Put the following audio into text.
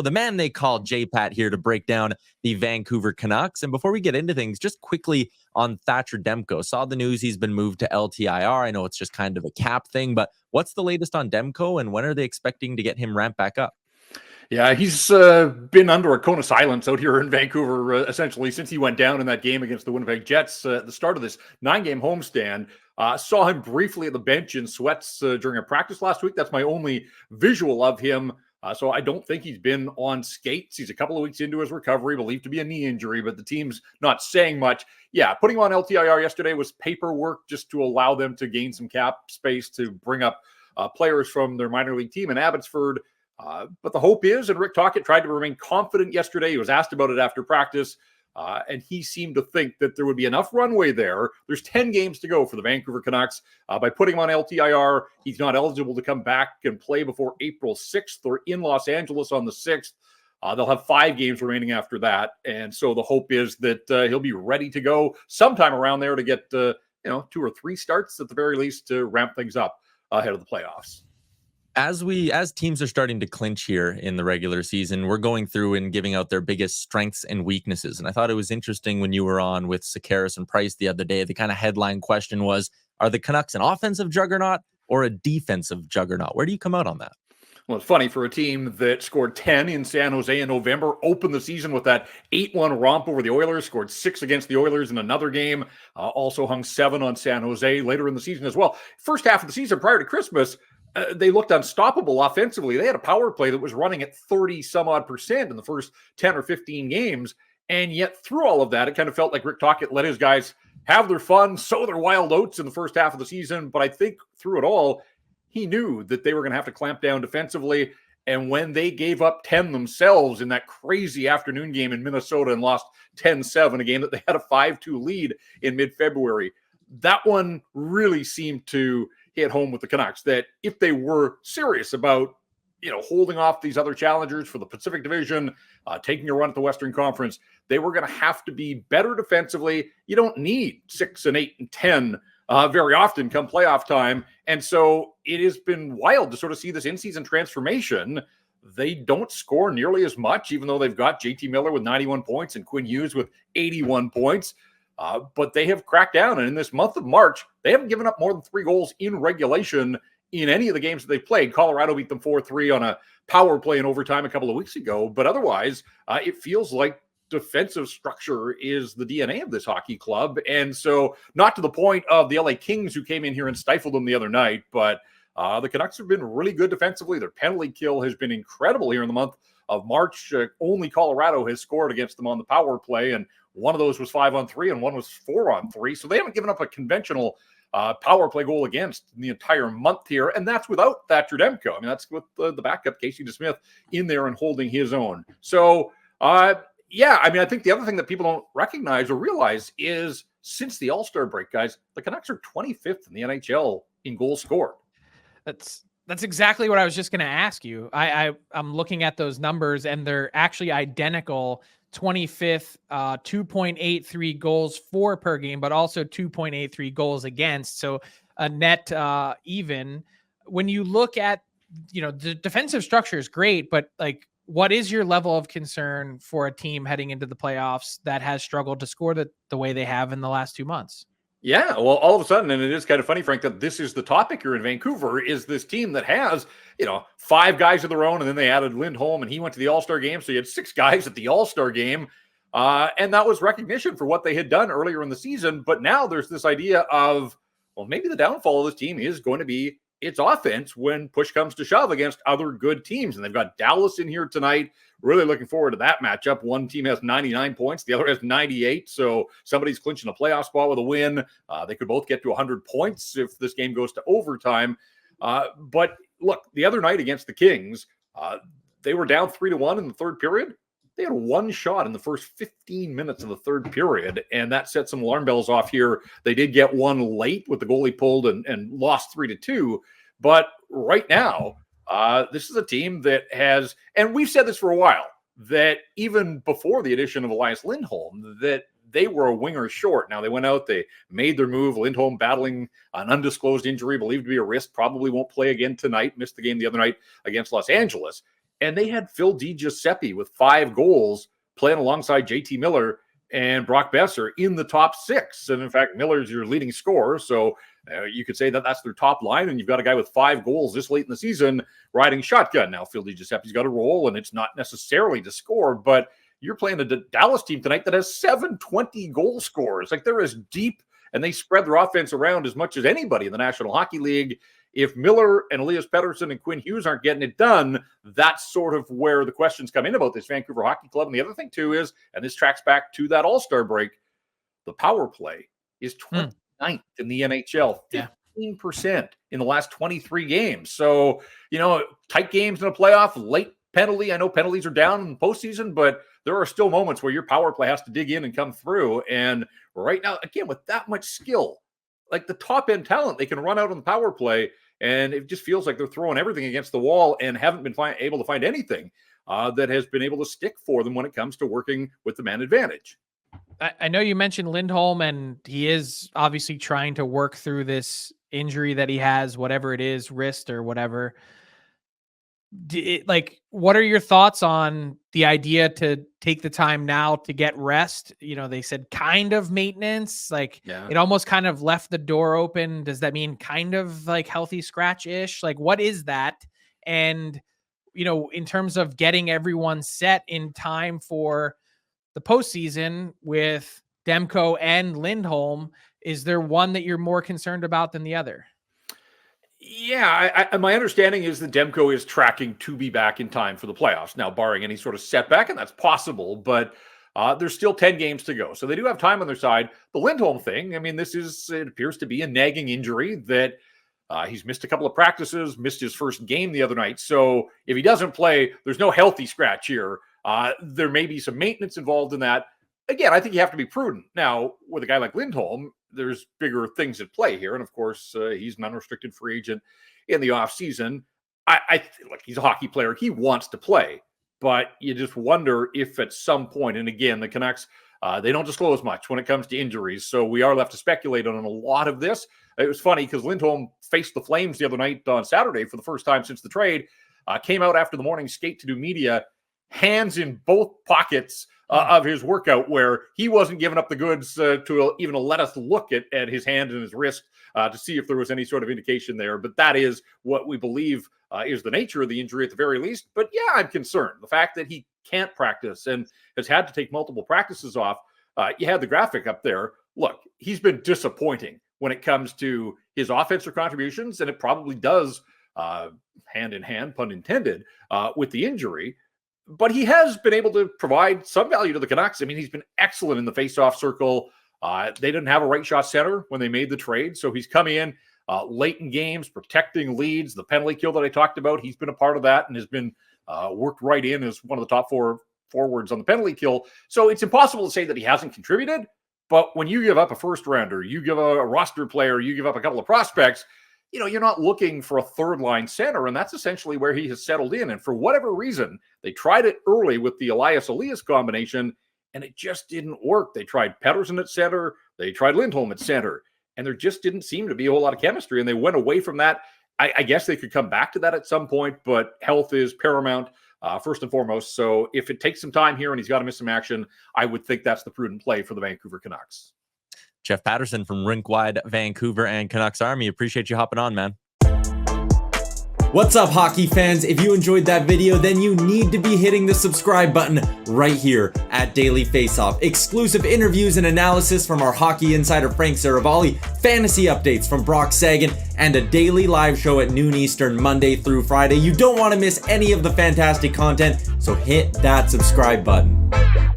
The man they call J-Pat here to break down the Vancouver Canucks. And before we get into things, just quickly on Thatcher Demko. Saw the news he's been moved to LTIR. I know it's just kind of a cap thing, but what's the latest on Demko and when are they expecting to get him ramped back up? Yeah, he's been under a cone of silence out here in Vancouver, essentially, since he went down in that game against the Winnipeg Jets at the start of this 9-game homestand. Saw him briefly at the bench in sweats during a practice last week. That's my only visual of him. So I don't think he's been on skates. He's a couple of weeks into his recovery, believed to be a knee injury, but the team's not saying much. Yeah, putting him on LTIR yesterday was paperwork just to allow them to gain some cap space to bring up players from their minor league team in Abbotsford. But the hope is, and Rick Tocchet tried to remain confident yesterday. He was asked about it after practice, and he seemed to think that there would be enough runway there. There's 10 games to go for the Vancouver Canucks. By putting him on LTIR, he's not eligible to come back and play before April 6th. They're in Los Angeles on the 6th. They'll have 5 games remaining after that. And so the hope is that he'll be ready to go sometime around there to get 2 or 3 starts at the very least to ramp things up ahead of the playoffs. As teams are starting to clinch here in the regular season, we're going through and giving out their biggest strengths and weaknesses. And I thought it was interesting when you were on with Sakaris and Price the other day, the kind of headline question was, are the Canucks an offensive juggernaut or a defensive juggernaut? Where do you come out on that? Well, it's funny for a team that scored 10 in San Jose in November, opened the season with that 8-1 romp over the Oilers, scored 6 against the Oilers in another game, also hung 7 on San Jose later in the season as well. First half of the season prior to Christmas, they looked unstoppable offensively. They had a power play that was running at 30-some-odd% in the first 10 or 15 games. And yet through all of that, it kind of felt like Rick Tocchet let his guys have their fun, sow their wild oats in the first half of the season. But I think through it all, he knew that they were going to have to clamp down defensively. And when they gave up 10 themselves in that crazy afternoon game in Minnesota and lost 10-7, a game that they had a 5-2 lead in mid-February, that one really seemed to hit home with the Canucks, that if they were serious about, holding off these other challengers for the Pacific Division, taking a run at the Western Conference, they were going to have to be better defensively. You don't need 6 and 8 and 10 very often come playoff time. And so it has been wild to sort of see this in-season transformation. They don't score nearly as much, even though they've got JT Miller with 91 points and Quinn Hughes with 81 points. But they have cracked down. And in this month of March, they haven't given up more than 3 goals in regulation in any of the games that they've played. Colorado beat them 4-3 on a power play in overtime a couple of weeks ago. But otherwise, it feels like defensive structure is the DNA of this hockey club. And so not to the point of the LA Kings who came in here and stifled them the other night, but the Canucks have been really good defensively. Their penalty kill has been incredible here in the month of March. Only Colorado has scored against them on the power play, and one of those was 5-on-3 and one was 4-on-3. So they haven't given up a conventional power play goal against in the entire month here, and that's without Thatcher Demko. I mean, that's with the backup, Casey DeSmith, in there and holding his own. So, I think the other thing that people don't recognize or realize is since the All-Star break, guys, the Canucks are 25th in the NHL in goals scored. That's exactly what I was just going to ask you. I'm looking at those numbers, and they're actually identical. 25th, 2.83 goals for per game, but also 2.83 goals against. So a net even. When you look at, the defensive structure is great, but what is your level of concern for a team heading into the playoffs that has struggled to score the way they have in the last 2 months? Yeah, well, all of a sudden, and it is kind of funny, Frank, that this is the topic here in Vancouver, is this team that has, 5 guys of their own, and then they added Lindholm, and he went to the All-Star game, so you had 6 guys at the All-Star game, and that was recognition for what they had done earlier in the season, but now there's this idea of, well, maybe the downfall of this team is going to be its offense when push comes to shove against other good teams, and they've got Dallas in here tonight. Really looking forward to that matchup. One team has 99 points. The other has 98. So somebody's clinching a playoff spot with a win. They could both get to 100 points if this game goes to overtime. But look, the other night against the Kings, they were down 3-1 in the third period. They had 1 shot in the first 15 minutes of the third period, and that set some alarm bells off here. They did get one late with the goalie pulled and lost 3-2. But right now, this is a team that has, and we've said this for a while, that even before the addition of Elias Lindholm, that they were a winger short. Now they went out, they made their move. Lindholm battling an undisclosed injury, believed to be a wrist, probably won't play again tonight, missed the game the other night against Los Angeles. and they had Phil DiGiuseppe with 5 goals playing alongside JT Miller and Brock Besser in the top 6. And in fact, Miller's your leading scorer. So you could say that that's their top line. And you've got a guy with 5 goals this late in the season riding shotgun. Now, Phil DiGiuseppe's got a role, and it's not necessarily to score, but you're playing a Dallas team tonight that has 720 goal scorers. Like, they're as deep, and they spread their offense around as much as anybody in the National Hockey League. If Miller and Elias Paterson and Quinn Hughes aren't getting it done, that's sort of where the questions come in about this Vancouver Hockey Club. And the other thing, too, is, and this tracks back to that All-Star break, the power play is 29th in the NHL, 15% in the last 23 games. So, tight games in a playoff, late penalty. I know penalties are down in the postseason, but there are still moments where your power play has to dig in and come through. And right now, again, with that much skill, like the top end talent, they can run out on the power play, and it just feels like they're throwing everything against the wall and haven't been able to find anything that has been able to stick for them when it comes to working with the man advantage. I know you mentioned Lindholm, and he is obviously trying to work through this injury that he has, whatever it is, wrist or whatever. What are your thoughts on the idea to take the time now to get rest? They said kind of maintenance, it almost kind of left the door open. Does that mean kind of like healthy scratch-ish? Like, what is that? And, in terms of getting everyone set in time for the postseason with Demko and Lindholm, is there one that you're more concerned about than the other? Yeah, my understanding is that Demko is tracking to be back in time for the playoffs. Now, barring any sort of setback, and that's possible, but there's still 10 games to go. So they do have time on their side. The Lindholm thing, it appears to be a nagging injury that he's missed a couple of practices, missed his first game the other night. So if he doesn't play, there's no healthy scratch here. There may be some maintenance involved in that. Again, I think you have to be prudent. Now, with a guy like Lindholm, there's bigger things at play here. And of course, he's an unrestricted free agent in the offseason. Look, he's a hockey player. He wants to play. But you just wonder if at some point, and again, the Canucks, they don't disclose much when it comes to injuries. So we are left to speculate on a lot of this. It was funny because Lindholm faced the Flames the other night on Saturday for the first time since the trade. Came out after the morning skate to do media, hands in both pockets of his workout, where he wasn't giving up the goods to even let us look at his hand and his wrist to see if there was any sort of indication there. But that is what we believe is the nature of the injury at the very least. But yeah, I'm concerned. The fact that he can't practice and has had to take multiple practices off. You had the graphic up there. Look, he's been disappointing when it comes to his offensive contributions, and it probably does hand in hand, pun intended, with the injury. But he has been able to provide some value to the Canucks. He's been excellent in the faceoff circle. They didn't have a right shot center when they made the trade. So he's come in late in games, protecting leads. The penalty kill that I talked about, he's been a part of that and has been worked right in as one of the top 4 forwards on the penalty kill. So it's impossible to say that he hasn't contributed. But when you give up a first rounder, you give a roster player, you give up a couple of prospects, you're not looking for a third line center, and that's essentially where he has settled in. And for whatever reason, they tried it early with the Elias combination, and it just didn't work. They tried Paterson at center, they tried Lindholm at center, and there just didn't seem to be a whole lot of chemistry, and they went away from that. I guess they could come back to that at some point, but health is paramount first and foremost. So if it takes some time here and he's got to miss some action, I would think that's the prudent play for the Vancouver Canucks. Jeff Paterson from Rink-Wide Vancouver and Canucks Army. Appreciate you hopping on, man. What's up, hockey fans? If you enjoyed that video, then you need to be hitting the subscribe button right here at Daily Faceoff. Exclusive interviews and analysis from our hockey insider Frank Seravalli, fantasy updates from Brock Sagan, and a daily live show at noon Eastern, Monday through Friday. You don't want to miss any of the fantastic content, so hit that subscribe button.